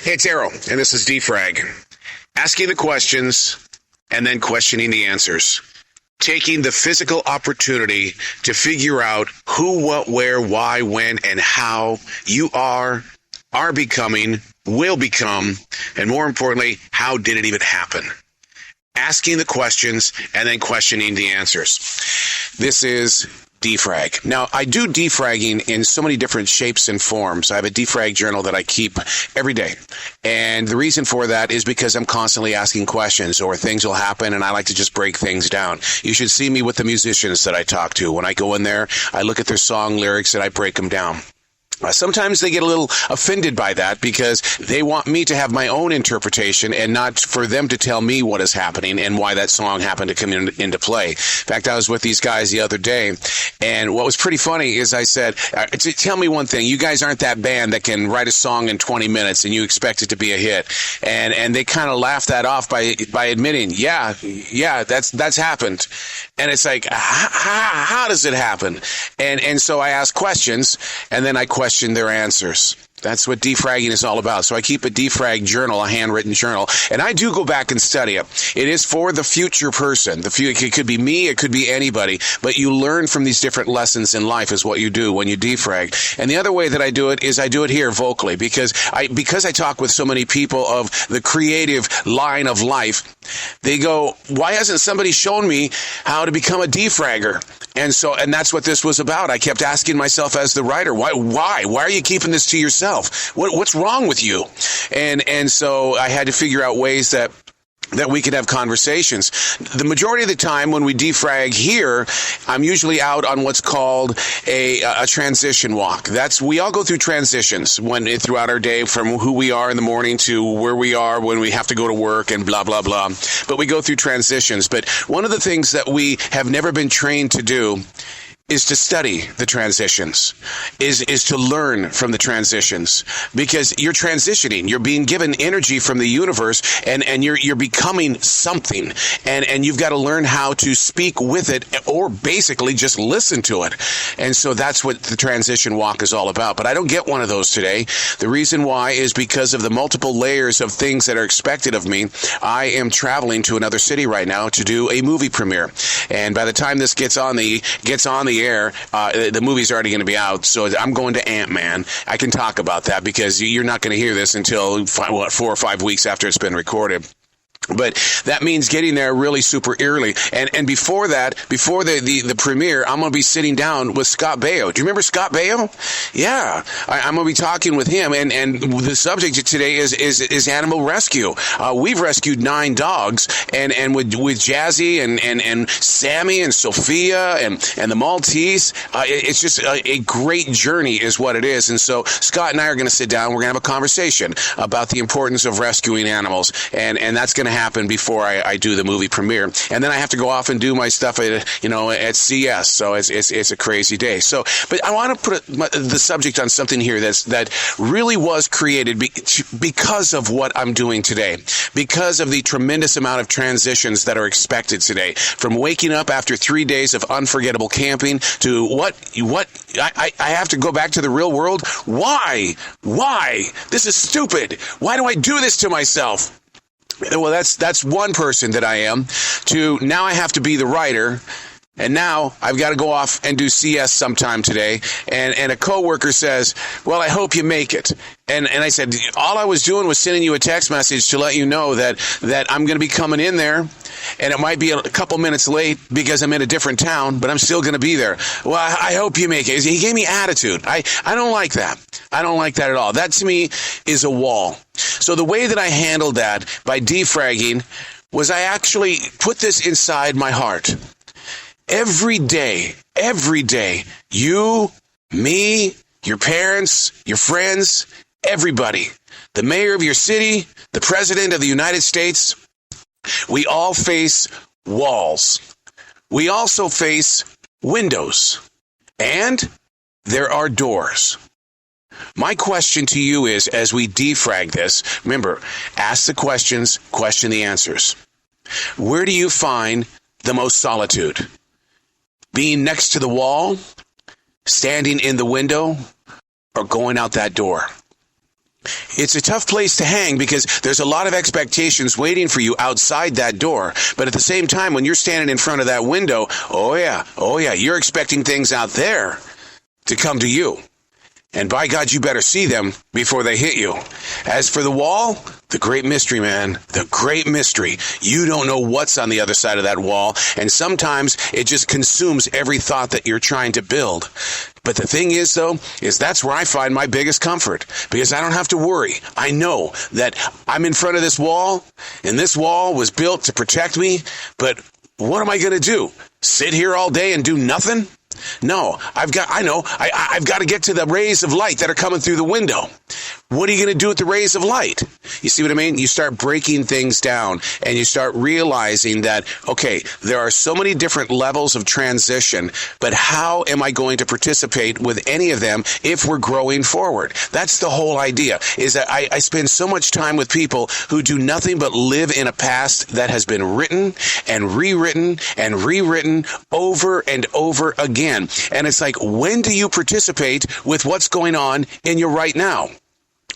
Hey, it's Arrow, and this is Frag. Asking the questions and then questioning the answers. Taking the physical opportunity to figure out who, what, where, why, when, and how you are becoming, will become, and more importantly, how did it even happen? Asking the questions and then questioning the answers. This is defrag. Now, I do defragging in so many different shapes and forms. I have a defrag journal that I keep every day. And the reason for that is because I'm constantly asking questions, or things will happen and I like to just break things down. You should see me with the musicians that I talk to. When I go in there, I look at their song lyrics and I break them down. Sometimes they get a little offended by that because they want me to have my own interpretation and not for them to tell me what is happening and why that song happened to come into play. In fact, I was with these guys the other day, and what was pretty funny is I said, tell me one thing. You guys aren't that band that can write a song in 20 minutes and you expect it to be a hit. And they kind of laughed that off by admitting, yeah, that's happened. And it's like, how does it happen? And so I ask questions, and then I question their answers. That's what defragging is all about. So I keep a defrag journal, a handwritten journal, and I do go back and study it. It is for the future person. It could be me, it could be anybody, but you learn from these different lessons in life is what you do when you defrag. And the other way that I do it is I do it here vocally because I talk with so many people of the creative line of life. They go, why hasn't somebody shown me how to become a defragger? And that's what this was about. I kept asking myself as the writer, why are you keeping this to yourself? What's wrong with you? And so I had to figure out ways that we could have conversations. The majority of the time when we defrag here, I'm usually out on what's called a transition walk. We all go through transitions throughout our day, from who we are in the morning to where we are when we have to go to work and blah, blah, blah. But we go through transitions. But one of the things that we have never been trained to do is to study the transitions, is to learn from the transitions, because you're transitioning, you're being given energy from the universe, and you're becoming something, and you've got to learn how to speak with it, or basically just listen to it. And so that's what the transition walk is all about. But I don't get one of those today. The reason why is because of the multiple layers of things that are expected of me. I am traveling to another city right now to do a movie premiere, and by the time this gets on the air, the movie's already going to be out. So I'm going to Ant-Man. I can talk about that because you're not going to hear this until 4 or 5 weeks after it's been recorded. But that means getting there really super early. And before that, before the premiere, I'm going to be sitting down with Scott Baio. Do you remember Scott Baio? Yeah. I'm going to be talking with him. And the subject today is animal rescue. We've rescued 9 dogs. And with Jazzy and Sammy and Sophia and the Maltese, it's just a great journey is what it is. And so Scott and I are going to sit down. We're going to have a conversation about the importance of rescuing animals. And that's going to happen before I do the movie premiere, and then I have to go off and do my stuff at CS. So it's a crazy day. So, but I want to put the subject on something here that really was created because of what I'm doing today, because of the tremendous amount of transitions that are expected today, from waking up after 3 days of unforgettable camping to what I have to go back to the real world. Why? This is stupid. Why do I do this to myself? Well, that's one person that I am, to now I have to be the writer, and now I've got to go off and do CS sometime today, and a coworker says, well, I hope you make it. And I said, all I was doing was sending you a text message to let you know that I'm going to be coming in there, and it might be a couple minutes late because I'm in a different town, but I'm still going to be there. Well, I hope you make it. He gave me attitude. I don't like that. I don't like that at all. That to me is a wall. So the way that I handled that by defragging was I actually put this inside my heart. Every day, you, me, your parents, your friends, everybody, the mayor of your city, the president of the United States, we all face walls. We also face windows. And there are doors. My question to you is, as we defrag this, remember, ask the questions, question the answers. Where do you find the most solitude? Being next to the wall, standing in the window, or going out that door? It's a tough place to hang because there's a lot of expectations waiting for you outside that door. But at the same time, when you're standing in front of that window, oh yeah, you're expecting things out there to come to you. And by God, you better see them before they hit you. As for the wall, the great mystery, man, the great mystery. You don't know what's on the other side of that wall, and sometimes it just consumes every thought that you're trying to build. But the thing is, though, is that's where I find my biggest comfort, because I don't have to worry. I know that I'm in front of this wall, and this wall was built to protect me, but what am I going to do? Sit here all day and do nothing? No, I've got to get to the rays of light that are coming through the window. What are you going to do with the rays of light? You see what I mean? You start breaking things down and you start realizing that, okay, there are so many different levels of transition, but how am I going to participate with any of them if we're growing forward? That's the whole idea, is that I spend so much time with people who do nothing but live in a past that has been written and rewritten over and over again. And it's like, when do you participate with what's going on in your right now?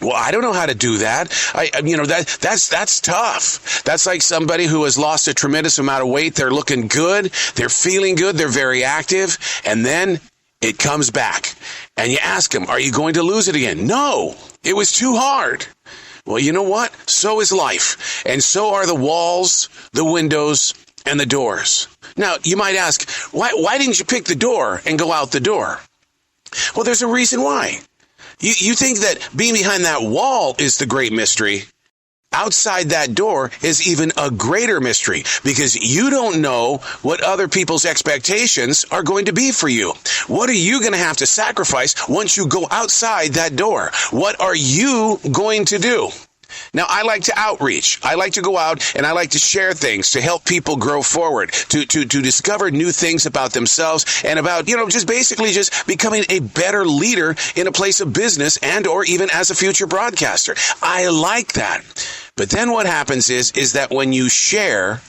Well, I don't know how to do that. That's tough. That's like somebody who has lost a tremendous amount of weight. They're looking good. They're feeling good. They're very active. And then it comes back. And you ask them, are you going to lose it again? No, it was too hard. Well, you know what? So is life. And so are the walls, the windows, and the doors. Now, you might ask, why didn't you pick the door and go out the door? Well, there's a reason why. You think that being behind that wall is the great mystery. Outside that door is even a greater mystery, because you don't know what other people's expectations are going to be for you. What are you going to have to sacrifice once you go outside that door? What are you going to do? Now, I like to outreach. I like to go out and I like to share things to help people grow forward, to discover new things about themselves and about, just basically just becoming a better leader in a place of business and or even as a future broadcaster. I like that. But then what happens is that when you share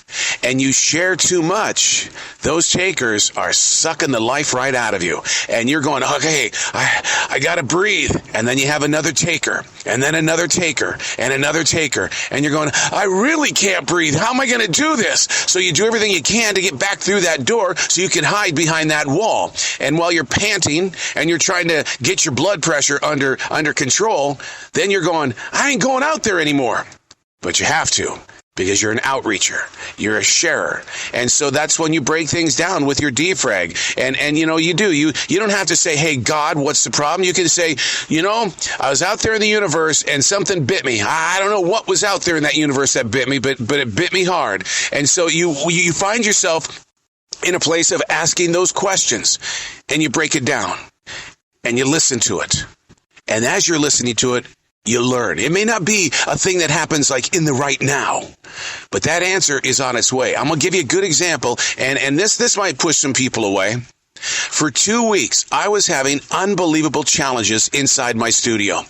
and you share too much, those takers are sucking the life right out of you. And you're going, okay, I got to breathe. And then you have another taker and then another taker and another taker. And you're going, I really can't breathe. How am I going to do this? So you do everything you can to get back through that door so you can hide behind that wall. And while you're panting and you're trying to get your blood pressure under control, then you're going, I ain't going out there anymore. But you have to, because you're an outreacher. You're a sharer. And so that's when you break things down with your defrag. And you do. You don't have to say, hey, God, what's the problem? You can say, I was out there in the universe and something bit me. I don't know what was out there in that universe that bit me, but it bit me hard. And so you find yourself in a place of asking those questions, and you break it down and you listen to it. And as you're listening to it, you learn. It may not be a thing that happens like in the right now, but that answer is on its way. I'm going to give you a good example, and this might push some people away. For 2 weeks, I was having unbelievable challenges inside my studio.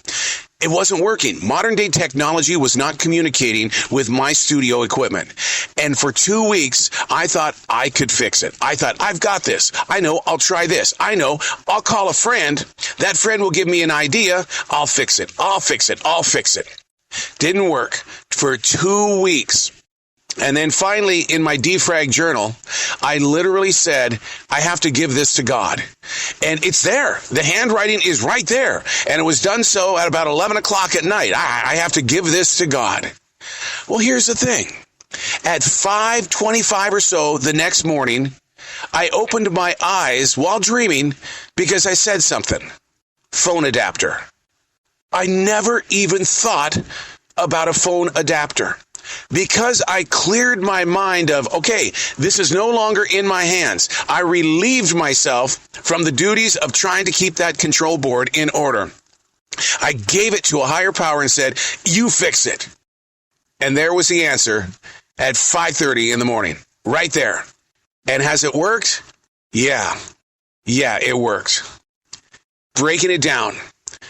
It wasn't working. Modern day technology was not communicating with my studio equipment. And for 2 weeks, I thought I could fix it. I thought, I've got this. I know, I'll try this. I know, I'll call a friend. That friend will give me an idea. I'll fix it. Didn't work for 2 weeks. And then finally, in my defrag journal, I literally said, I have to give this to God. And it's there. The handwriting is right there. And it was done so at about 11 o'clock at night. I have to give this to God. Well, here's the thing. At 5:25 or so the next morning, I opened my eyes while dreaming because I said something. Phone adapter. I never even thought about a phone adapter. Because I cleared my mind of, okay, this is no longer in my hands. I relieved myself from the duties of trying to keep that control board in order. I gave it to a higher power and said, you fix it. And there was the answer at 5:30 in the morning, right there. And has it worked? Yeah, it worked. Breaking it down.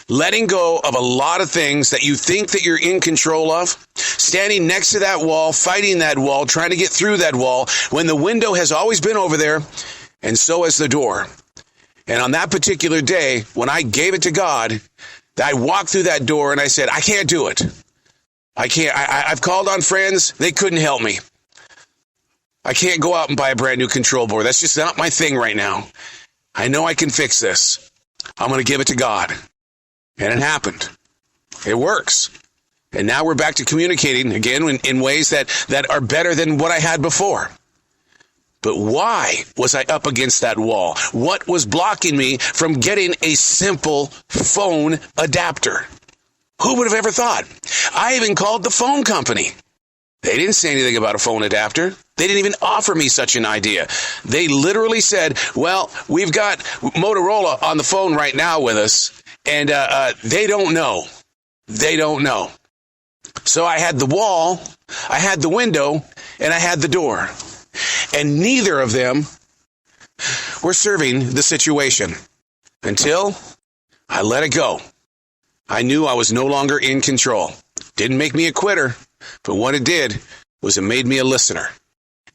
Letting go of a lot of things that you think that you're in control of, standing next to that wall, fighting that wall, trying to get through that wall, when the window has always been over there, and so has the door. And on that particular day, when I gave it to God, I walked through that door and I said, I can't do it. I can't. I've called on friends. They couldn't help me. I can't go out and buy a brand new control board. That's just not my thing right now. I know I can fix this. I'm going to give it to God. And it happened. It works. And now we're back to communicating again in ways that are better than what I had before. But why was I up against that wall? What was blocking me from getting a simple phone adapter? Who would have ever thought? I even called the phone company. They didn't say anything about a phone adapter. They didn't even offer me such an idea. They literally said, well, we've got Motorola on the phone right now with us, and they don't know. They don't know. So I had the wall, I had the window, and I had the door. And neither of them were serving the situation until I let it go. I knew I was no longer in control. Didn't make me a quitter, but what it did was it made me a listener.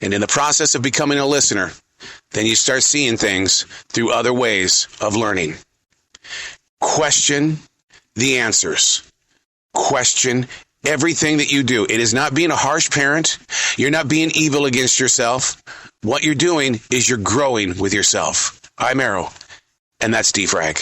And in the process of becoming a listener, then you start seeing things through other ways of learning. Question the answers. Question everything that you do. It is not being a harsh parent. You're not being evil against yourself. What you're doing is you're growing with yourself. I'm Arrow, and that's Frag.